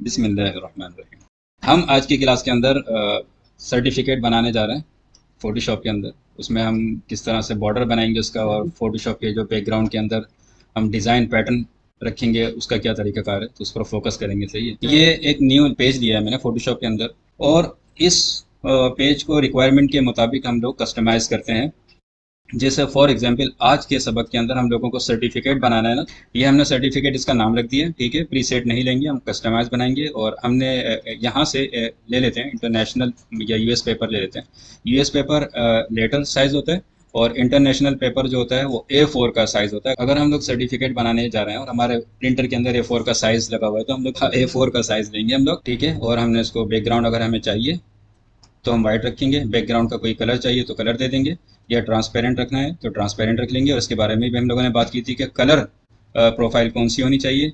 बिस्मिल्लाहिर्रहमानिर्रहीम। हम आज की क्लास के अंदर सर्टिफिकेट बनाने जा रहे हैं फ़ोटोशॉप के अंदर। उसमें हम किस तरह से बॉर्डर बनाएंगे उसका, और फ़ोटोशॉप के जो बैकग्राउंड के अंदर हम डिज़ाइन पैटर्न रखेंगे उसका क्या तरीक़ाकार है, तो उस पर फोकस करेंगे। सही है। ये एक न्यू पेज लिया है मैंने फ़ोटोशॉप के अंदर, और इस पेज को रिक्वायरमेंट के मुताबिक हम लोग कस्टमाइज़ करते हैं। जैसे फॉर एग्जांपल आज के सबक के अंदर हम लोगों को सर्टिफिकेट बनाना है ना, ये हमने सर्टिफिकेट इसका नाम रख दिया। ठीक है, प्रीसेट नहीं लेंगे, हम कस्टमाइज बनाएंगे। और हमने यहाँ से ले लेते हैं इंटरनेशनल या यूएस पेपर ले लेते हैं। यूएस पेपर लेटर साइज होता है, और इंटरनेशनल पेपर जो होता है वो A4 का साइज होता है। अगर हम लोग सर्टिफिकेट बनाने जा रहे हैं और हमारे प्रिंटर के अंदर A4 का साइज लगा हुआ है, तो हम लोग A4 का साइज लेंगे हम लोग। ठीक है, और हमने इसको बैकग्राउंड अगर हमें चाहिए तो हम वाइट रखेंगे, बैकग्राउंड का कोई कलर चाहिए तो कलर दे देंगे, या ट्रांसपेरेंट रखना है तो ट्रांसपेरेंट रख लेंगे। और इसके बारे में भी हम लोगों ने बात की थी कि कलर प्रोफाइल कौन सी होनी चाहिए।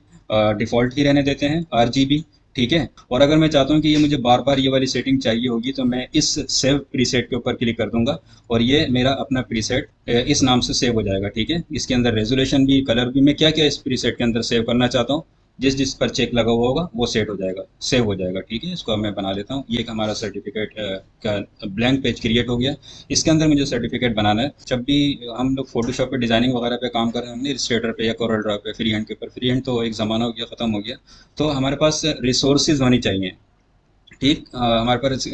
डिफ़ॉल्ट ही रहने देते हैं, RGB। ठीक है, और अगर मैं चाहता हूँ कि ये मुझे बार बार ये वाली सेटिंग चाहिए होगी, तो मैं इस सेव प्रीसेट के ऊपर क्लिक कर दूंगा, और ये मेरा अपना प्रीसेट इस नाम से सेव हो जाएगा। ठीक है, इसके अंदर रेजोल्यूशन भी, कलर भी, मैं क्या क्या इस प्रीसेट के अंदर सेव करना चाहता हूँ, जिस जिस पर चेक लगा हुआ होगा वो सेट हो जाएगा, सेव हो जाएगा। ठीक है, इसको अब मैं बना लेता हूँ। ये एक हमारा सर्टिफिकेट का ब्लैंक पेज क्रिएट हो गया। इसके अंदर मुझे सर्टिफिकेट बनाना है। जब भी हम लोग फोटोशॉप पे डिजाइनिंग वगैरह पे काम कर रहे हैं, इलस्ट्रेटर पे या कोरल ड्रॉ पे, फ्री हैंड के ऊपर, फ्री हैंड तो एक ज़माना हो गया, ख़त्म हो गया, तो हमारे पास रिसोर्सेज होनी चाहिए। ठीक, हमारे पास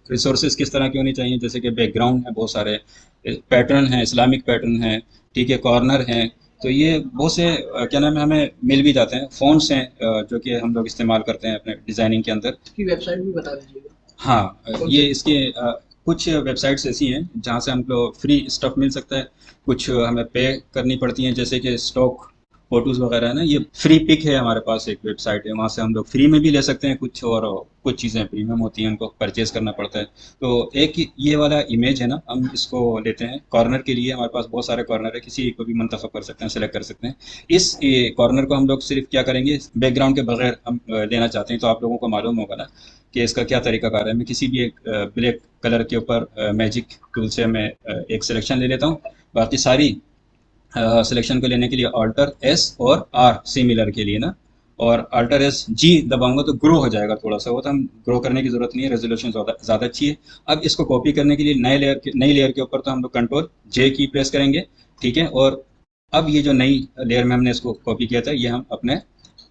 रिसोर्सेज किस तरह की होनी चाहिए, जैसे कि बैकग्राउंड है, बहुत सारे पैटर्न हैं, इस्लामिक पैटर्न है, ठीक है, कॉर्नर हैं। तो ये बहुत से क्या नाम है, हमें मिल भी जाते हैं। फ़ॉन्ट्स हैं जो कि हम लोग इस्तेमाल करते हैं अपने डिज़ाइनिंग के अंदर। इसकी वेबसाइट भी बता दीजिएगा। हाँ, ये इसके कुछ वेबसाइट्स ऐसी हैं जहाँ से हमको फ्री स्टफ मिल सकता है, कुछ हमें पे करनी पड़ती हैं, जैसे कि स्टॉक फोटोज़ वगैरह है ना। ये फ्री पिक है, हमारे पास एक वेबसाइट है, वहाँ से हम लोग फ्री में भी ले सकते हैं कुछ, और कुछ चीज़ें प्रीमियम होती हैं, उनको परचेज़ करना पड़ता है। तो एक ये वाला इमेज है ना, हम इसको लेते हैं कॉर्नर के लिए। हमारे पास बहुत सारे कॉर्नर है, किसी एक को भी मंतखब कर सकते हैं, सेलेक्ट कर सकते हैं। इस कॉर्नर को हम लोग सिर्फ क्या करेंगे, बैकग्राउंड के बगैर हम लेना चाहते हैं, तो आप लोगों को मालूम होगा ना कि इसका क्या तरीकाकार है। मैं किसी भी एक ब्लैक कलर के ऊपर मैजिक टूल से मैं एक सिलेक्शन ले लेता हूँ। बाकी सारी सिलेक्शन को लेने के लिए ऑल्टर S और R सिमिलर के लिए ना, और अल्टर S G दबाऊंगा तो ग्रो हो जाएगा थोड़ा सा, वो तो हम ग्रो करने की जरूरत नहीं है, रेजोल्यूशन ज़्यादा अच्छी है। अब इसको कॉपी करने के लिए नई लेयर के ऊपर तो हम लोग कंट्रोल J की प्रेस करेंगे। ठीक है, और अब ये जो नई लेयर में हमने इसको कॉपी किया था, ये हम अपने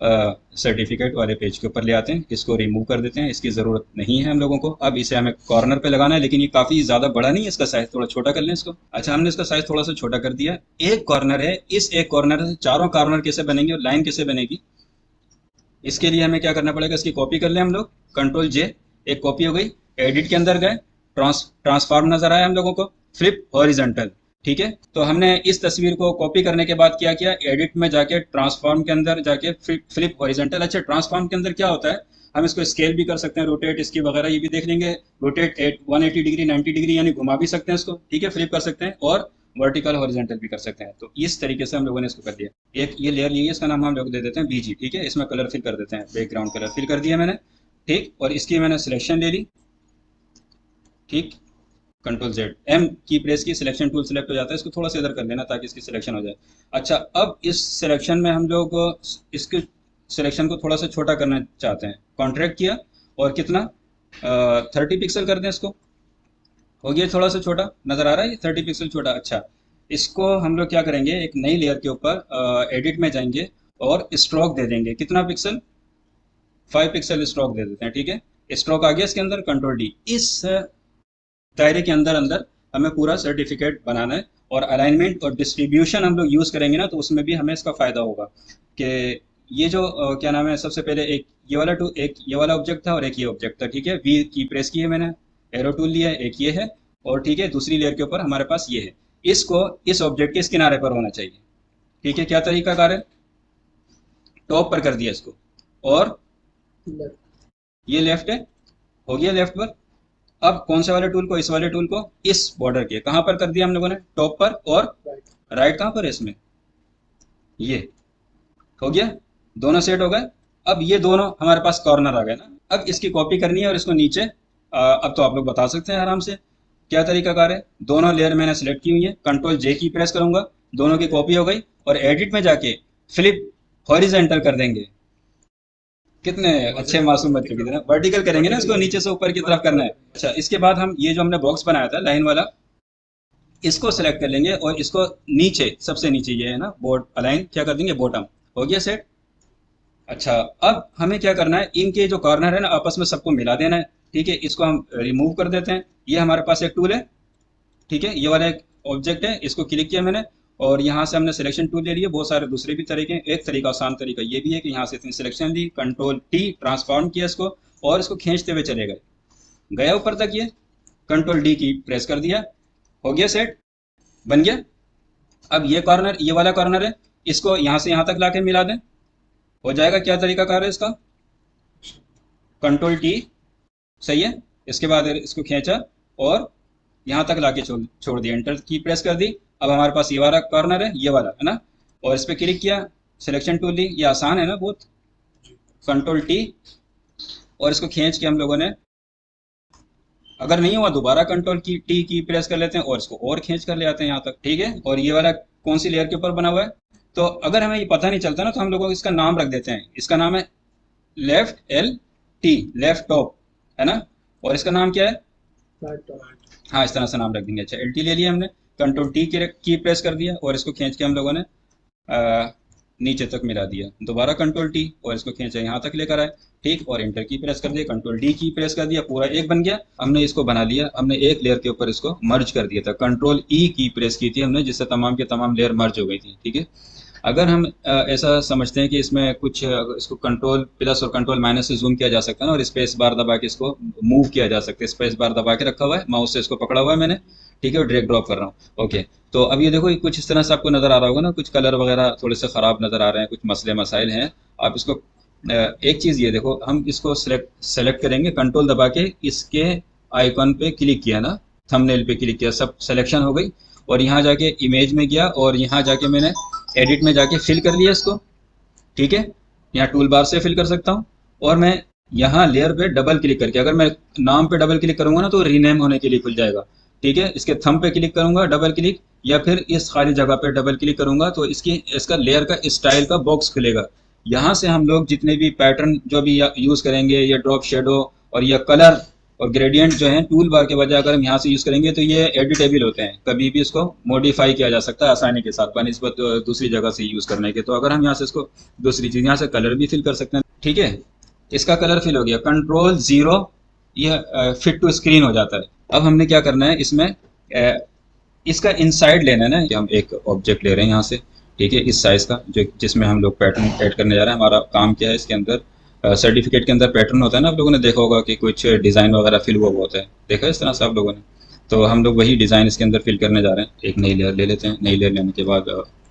सर्टिफिकेट वाले पेज के ऊपर ले आते हैं, इसको रिमूव कर देते हैं, इसकी ज़रूरत नहीं है हम लोगों को। अब इसे हमें कॉर्नर पे लगाना है, लेकिन ये काफ़ी ज़्यादा बड़ा नहीं है, इसका साइज़ थोड़ा छोटा कर लें इसको। अच्छा, हमने इसका साइज़ थोड़ा सा छोटा कर दिया। एक कॉर्नर है, इस एक कॉर्नर से चारों कॉर्नर कैसे बनेंगे और लाइन कैसे बनेगी, इसके लिए हमें क्या करना पड़ेगा, इसकी कॉपी कर लें हम लोग, कंट्रोल J। एक कॉपी हो गई। एडिट के अंदर गए, ट्रांसफॉर्म नजर आया हम लोगों को, फ्लिप हॉरिजॉन्टल। ठीक है, तो हमने इस तस्वीर को कॉपी करने के बाद क्या किया, एडिट में जाके ट्रांसफॉर्म के अंदर जाके फ्लिप हॉरिजॉन्टल। अच्छा, ट्रांसफॉर्म के अंदर क्या होता है, हम इसको स्केल भी कर सकते हैं, रोटेट इसकी वगैरह ये भी देख लेंगे। रोटेट 180 डिग्री, 90 डिग्री, यानी घुमा भी सकते हैं इसको। ठीक है, फ्लिप कर सकते हैं, और वर्टिकल हॉरिजॉन्टल भी कर सकते हैं। तो इस तरीके से हम लोगों ने इसको कर दिया। एक ये लेयर ली है, इसका नाम हम लोग दे देते हैं BG। ठीक है, इसमें कलर फिल कर देते हैं, बैकग्राउंड कलर फिल कर दिया मैंने। ठीक, और इसकी मैंने सिलेक्शन ले ली। ठीक, कंट्रोल Z, M की प्रेस की, सिलेक्शन टूल सिलेक्ट हो जाता है। इसको थोड़ा सा इधर कर लेना ताकि इसकी सिलेक्शन हो जाए। अच्छा, अब इस सिलेक्शन में हम लोग इसके सिलेक्शन को थोड़ा सा छोटा करना चाहते हैं, कॉन्ट्रैक्ट किया, और कितना 30 पिक्सल कर दें इसको। हो गया थोड़ा सा छोटा, नजर आ रहा है ये 30 पिक्सल छोटा। अच्छा, इसको हम लोग क्या करेंगे, एक नई लेयर के ऊपर एडिट में जाएंगे और स्ट्रोक दे देंगे। कितना पिक्सल, 5 पिक्सल स्ट्रोक दे देते हैं। ठीक है, स्ट्रोक आ गया इसके अंदर, कंट्रोल D। इस दायरे के अंदर अंदर हमें पूरा सर्टिफिकेट बनाना है, और अलाइनमेंट और डिस्ट्रीब्यूशन हम लोग यूज़ करेंगे ना, तो उसमें भी हमें इसका फ़ायदा होगा कि ये जो क्या नाम है, सबसे पहले एक ये वाला टू, एक ये वाला ऑब्जेक्ट था और एक ये ऑब्जेक्ट था। ठीक है, V की प्रेस की है मैंने, एरो टूल लिया है, एक ये है, और ठीक है, दूसरी लेयर के ऊपर हमारे पास ये है। इसको इस ऑब्जेक्ट के इस किनारे पर होना चाहिए। ठीक है, क्या तरीका कार है, टॉप पर कर दिया इसको, और ये लेफ्ट है, हो गया लेफ्ट पर। अब कौन से वाले टूल को, इस वाले टूल को इस बॉर्डर के कहां पर कर दिया हम लोगों ने, टॉप पर, और राइट कहां पर है इसमें, ये हो गया, दोनों सेट हो गए। अब ये दोनों हमारे पास कॉर्नर आ गए ना। अब इसकी कॉपी करनी है और इसको नीचे अब तो आप लोग बता सकते हैं आराम से क्या तरीकाकार है। दोनों लेयर मैंने सेलेक्ट की हुई है, कंट्रोल J की प्रेस करूंगा, दोनों की कॉपी हो गई, और एडिट में जाके फ्लिप हॉरिजेंटल कर देंगे। कितने अच्छे मासूम बच्चों की तरह वर्टिकल करेंगे ना, इसको नीचे से ऊपर की तरफ करना है। अच्छा, इसके बाद हम ये जो हमने बॉक्स बनाया था लाइन वाला, इसको सेलेक्ट कर लेंगे और इसको नीचे, सबसे नीचे ये है ना बोर्ड अलाइन, क्या कर देंगे, बॉटम। हो गया सेट। अच्छा, अब हमें क्या करना है, इनके जो कॉर्नर है ना आपस में सबको मिला देना है। ठीक है, इसको हम रिमूव कर देते हैं। ये हमारे पास एक टूल है, ठीक है, ये वाला एक ऑब्जेक्ट है, इसको क्लिक किया मैंने और यहाँ से हमने सिलेक्शन टूल ले लिए। बहुत सारे दूसरे भी तरीके हैं। एक तरीका, आसान तरीका ये भी है कि यहाँ से इतनी सिलेक्शन ली, कंट्रोल टी ट्रांसफॉर्म किया इसको और इसको खींचते हुए चले गए, गया ऊपर तक, ये कंट्रोल डी की प्रेस कर दिया, हो गया सेट, बन गया। अब ये कॉर्नर, ये वाला कॉर्नर है, इसको यहाँ से यहाँ तक लाके मिला दें, हो जाएगा। क्या तरीका कार है इसका, कंट्रोल टी, सही है। इसके बाद इसको खींचा और यहाँ तक लाके छोड़ दिया, एंटर की प्रेस कर दी। अब हमारे पास ये वाला कॉर्नर है, ये वाला है ना, और इस पर क्लिक किया, सिलेक्शन टूल ली। ये आसान है ना बहुत, कंट्रोल टी, और इसको खींच के हम लोगों ने, अगर नहीं हुआ दोबारा कंट्रोल की टी की प्रेस कर लेते हैं और इसको और खींच कर ले आते हैं यहाँ तक, ठीक है। और ये वाला कौन सी लेयर के ऊपर बना हुआ है, तो अगर हमें ये पता नहीं चलता ना तो हम लोगों को इसका नाम रख देते हैं। इसका नाम है left L T, left top, है ना, और इसका नाम क्या है, हाँ इस तरह से नाम रख देंगे। अच्छा, एल टी ले लिया हमने, कंट्रोल टी की प्रेस कर दिया और इसको खींच के हम लोगों ने नीचे तक मिला दिया। दोबारा कंट्रोल टी और इसको खींचा यहाँ तक लेकर आए, ठीक, और इंटर की प्रेस कर दिया, कंट्रोल डी की प्रेस कर दिया, पूरा एक बन गया। हमने इसको बना लिया, हमने एक लेयर के ऊपर इसको मर्ज कर दिया था, कंट्रोल ई की प्रेस की थी हमने, जिससे तमाम के तमाम लेयर मर्ज हो गई थी, ठीक है। अगर हम ऐसा समझते हैं कि इसमें कुछ इसको कंट्रोल प्लस और कंट्रोल माइनस से जूम किया जा सकता है ना, और स्पेस बार दबा के इसको मूव किया जा सकता है। स्पेस बार दबा के रखा हुआ है, माउस से इसको पकड़ा हुआ है मैंने, ठीक है, और ड्रैग ड्रॉप कर रहा हूँ। ओके, तो अब ये देखो, ये कुछ इस तरह से आपको नजर आ रहा होगा ना, कुछ कलर वगैरह थोड़े से खराब नजर आ रहे हैं, कुछ मसले मसाइल हैं। आप इसको एक चीज ये देखो, हम इसको सेलेक्ट करेंगे, कंट्रोल दबा के इसके आइकॉन पे क्लिक किया ना, थंबनेल पे क्लिक किया, सब सिलेक्शन हो गई, और यहाँ जाके इमेज में गया और यहाँ जाके मैंने एडिट में जाके फिल कर लिया इसको, ठीक है। यहाँ टूल बार से फिल कर सकता हूँ, और मैं यहाँ लेयर पे डबल क्लिक करके, अगर मैं नाम पे डबल क्लिक करूंगा ना तो रीनेम होने के लिए खुल जाएगा, ठीक है। इसके थंब पे क्लिक करूंगा डबल क्लिक, या फिर इस खाली जगह पे डबल क्लिक करूंगा तो इसका लेयर का स्टाइल का बॉक्स खुलेगा। यहाँ से हम लोग जितने भी पैटर्न जो भी यूज करेंगे, या ड्रॉप शेडो और या कलर और ग्रेडियंट जो है, टूल बार के बजाय अगर हम यहाँ से यूज करेंगे तो ये एडिटेबल होते हैं, कभी भी इसको मॉडिफाई किया जा सकता है आसानी के साथ बनिस्बत दूसरी जगह से यूज करने के। तो अगर हम यहाँ से इसको दूसरी चीज, यहाँ से कलर भी फिल कर सकते हैं, ठीक है। इसका कलर फिल हो गया, कंट्रोल जीरो, यह फिट टू स्क्रीन हो जाता है। अब हमने क्या करना है इसमें, इसका इनसाइड लेना है ना, हम एक ऑब्जेक्ट ले रहे हैं यहाँ से, ठीक है, इस साइज का, जो जिसमें हम लोग पैटर्न ऐड करने जा रहे हैं। हमारा काम क्या है इसके अंदर, सर्टिफिकेट के अंदर पैटर्न होता है ना, आप लोगों ने देखा होगा कि कुछ डिज़ाइन वगैरह फिल हुआ होता है, देखा है इस तरह से आप लोगों ने। तो हम लोग वही डिज़ाइन इसके अंदर फिल करने जा रहे हैं। एक नई लेयर ले लेते हैं, नई लेयर लेने के बाद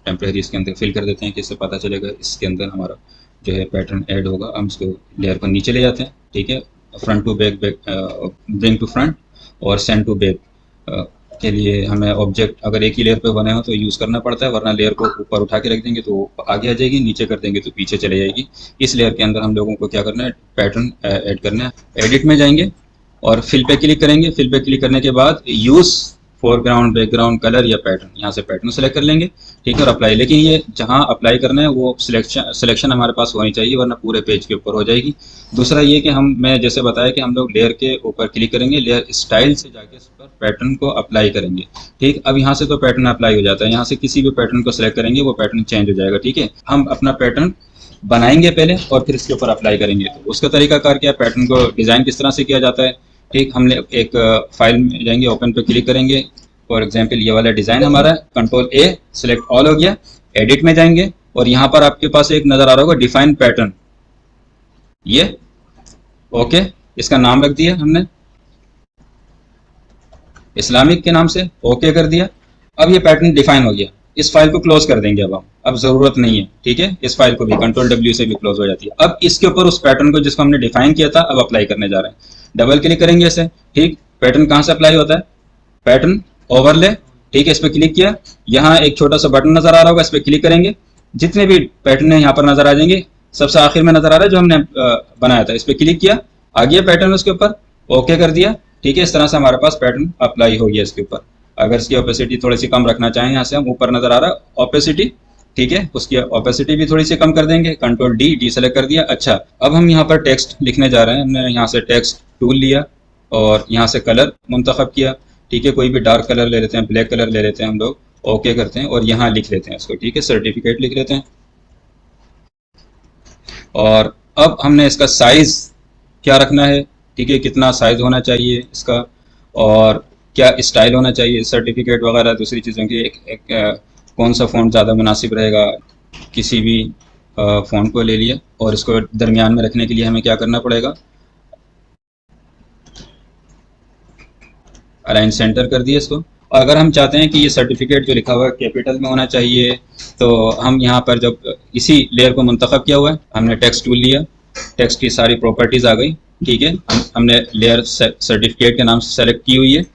टेम्प्रेरी इसके अंदर फिल कर देते हैं, कि इससे पता चलेगा इसके अंदर हमारा जो है पैटर्न ऐड होगा। हम इसको लेयर को नीचे ले जाते हैं, ठीक है, front to back, bring to front और सेंड टू बैक के लिए हमें ऑब्जेक्ट अगर एक ही लेयर पे बने हो तो यूज़ करना पड़ता है, वरना लेयर को ऊपर उठा के रख देंगे तो आगे आ जाएगी, नीचे कर देंगे तो पीछे चले जाएगी। इस लेयर के अंदर हम लोगों को क्या करना है, पैटर्न ऐड करना है। एडिट में जाएंगे और फिल पे क्लिक करेंगे। फिल पे क्लिक करने के बाद यूज़ फोरग्राउंड, बैकग्राउंड, कलर या पैटर्न, यहाँ से पैटर्न सेलेक्ट कर लेंगे, ठीक है, और अप्लाई। लेकिन ये जहाँ अप्लाई करना है वो सिलेक्शन हमारे पास होनी चाहिए, वरना पूरे पेज के ऊपर हो जाएगी। दूसरा ये कि मैं जैसे बताया कि हम लोग लेयर के ऊपर क्लिक करेंगे, लेयर स्टाइल से जाके इस पर पैटर्न को अप्लाई करेंगे, ठीक। अब यहाँ से तो पैटर्न अप्लाई हो जाता है, यहाँ से किसी भी पैटर्न को सिलेक्ट करेंगे वो पैटर्न चेंज हो जाएगा, ठीक है। हम अपना पैटर्न बनाएंगे पहले और फिर इसके ऊपर अप्लाई करेंगे। तो उसका तरीका कार क्या, पैटर्न को डिज़ाइन किस तरह से किया जाता है, ठीक। हमने एक फाइल में जाएंगे, ओपन पे क्लिक करेंगे, फॉर एग्जांपल ये वाला डिज़ाइन हमारा, कंट्रोल ए, सिलेक्ट ऑल हो गया। एडिट में जाएंगे और यहाँ पर आपके पास एक नज़र आ रहा होगा डिफाइन पैटर्न, ये ओके, इसका नाम रख दिया हमने इस्लामिक के नाम से, ओके कर दिया। अब ये पैटर्न डिफाइन हो गया। इस फाइल को क्लोज कर देंगे अब ज़रूरत नहीं है, ठीक है। इस फाइल को भी कंट्रोल डब्ल्यू से भी क्लोज हो जाती है। अब इसके ऊपर उस पैटर्न को जिसको हमने डिफाइन किया था अब अप्लाई करने जा रहे हैं। डबल क्लिक करेंगे ऐसे, ठीक। पैटर्न कहाँ से अप्लाई होता है, पैटर्न ओवरले, ठीक है, इस पर क्लिक किया। यहाँ एक छोटा सा बटन नजर आ रहा होगा, इस पर क्लिक करेंगे, जितने भी पैटर्न है यहाँ पर नजर आ जाएंगे। सबसे आखिर में नजर आ रहा है जो हमने बनाया था, इस पर क्लिक किया, आ गया पैटर्न उसके ऊपर, ओके कर दिया, ठीक है। इस तरह से हमारे पास पैटर्न अप्लाई हो गया इसके ऊपर। अगर इसकी ओपेसिटी थोड़ी सी कम रखना चाहें, यहाँ से हम ऊपर नजर आ रहा है ओपेसिटी, ठीक है, उसकी ओपेसिटी भी थोड़ी सी कम कर देंगे, कंट्रोल डी, डी सेलेक्ट कर दिया। अच्छा, अब हम यहाँ पर टेक्स्ट लिखने जा रहे हैं। हमने यहाँ से टेक्स्ट टूल लिया और यहाँ से कलर मुंतखब किया। ठीक है, कोई भी डार्क कलर ले लेते हैं, ब्लैक कलर ले लेते हैं हम लोग, ओके करते हैं और यहाँ लिख लेते हैं इसको। ठीक है, सर्टिफिकेट लिख लेते हैं। और अब हमने इसका साइज क्या रखना है, ठीक है, कितना साइज होना चाहिए इसका, और क्या स्टाइल होना चाहिए सर्टिफिकेट वगैरह दूसरी चीज़ों की, कौन सा फ़ॉन्ट ज़्यादा मुनासिब रहेगा, किसी भी फ़ॉन्ट को ले लिया। और इसको दरमियान में रखने के लिए हमें क्या करना पड़ेगा, अलाइन सेंटर कर दिया इसको। और अगर हम चाहते हैं कि ये सर्टिफिकेट जो लिखा हुआ है कैपिटल में होना चाहिए, तो हम यहाँ पर जब इसी लेयर को मुंतखब किया हुआ है, हमने टेक्स्ट टूल लिया, टेक्स्ट की सारी प्रॉपर्टीज़ आ गई। ठीक है, हमने लेयर सर्टिफिकेट के नाम से सेलेक्ट की हुई है।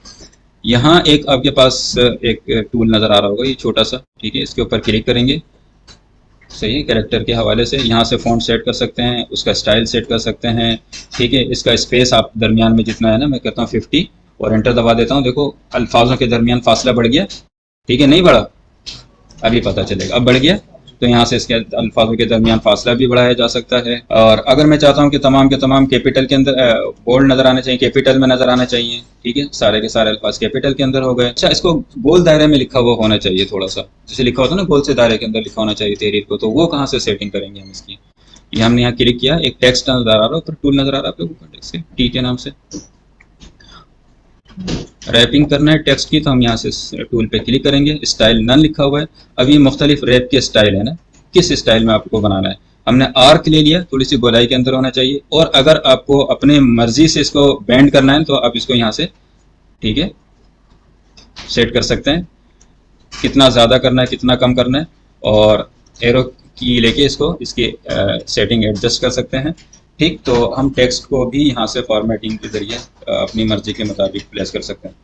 यहाँ एक आपके पास एक टूल नज़र आ रहा होगा, ये छोटा सा। ठीक है, इसके ऊपर क्लिक करेंगे। सही है, कैरेक्टर के हवाले से यहाँ से फ़ॉन्ट सेट कर सकते हैं, उसका स्टाइल सेट कर सकते हैं। ठीक है, इसका स्पेस आप दरमियान में जितना है ना, मैं कहता हूँ 50, और एंटर दबा देता हूँ। देखो अल्फाजों के दरमियान फासला बढ़ गया। ठीक है, नहीं बढ़ा, अभी पता चलेगा, अब बढ़ गया। तो यहाँ से इसके अल्फाजों के दरमियान फासला भी बढ़ाया जा सकता है। और अगर मैं चाहता हूँ कि तमाम के तमाम कैपिटल के अंदर बोल्ड नज़र आने चाहिए, कैपिटल में नज़र आना चाहिए। ठीक है, सारे के सारे अल्फाज कैपिटल के अंदर हो गए। अच्छा, इसको गोल दायरे में लिखा हुआ होना चाहिए थोड़ा सा, जैसे लिखा होता है ना गोल से दायरे के अंदर लिखा होना चाहिए तहरीर को, तो वो कहाँ से सेटिंग करेंगे हम इसकी। ये हमने यहाँ क्लिक किया, एक टेक्स्ट नज़र आ रहा है ऊपर, टूल नज़र आ रहा है ऊपर टेक्स्ट के टी के नाम से। रैपिंग करना है टेक्स्ट की, तो हम यहाँ से टूल पे क्लिक करेंगे। स्टाइल नन लिखा हुआ है। अब ये मुख्तलिफ रैप के स्टाइल है ना, किस स्टाइल में आपको बनाना है। हमने आर्क ले लिया, थोड़ी सी गोलाई के अंदर होना चाहिए। और अगर आपको अपने मर्जी से इसको बेंड करना है, तो आप इसको यहाँ से, ठीक है, सेट कर सकते हैं, कितना ज़्यादा करना है, कितना कम करना है, और एरो की लेके इसको इसकी सेटिंग एडजस्ट कर सकते हैं। ठीक, तो हम टेक्स्ट को भी यहाँ से फॉर्मेटिंग के ज़रिए अपनी मर्जी के मुताबिक प्लेस कर सकते हैं।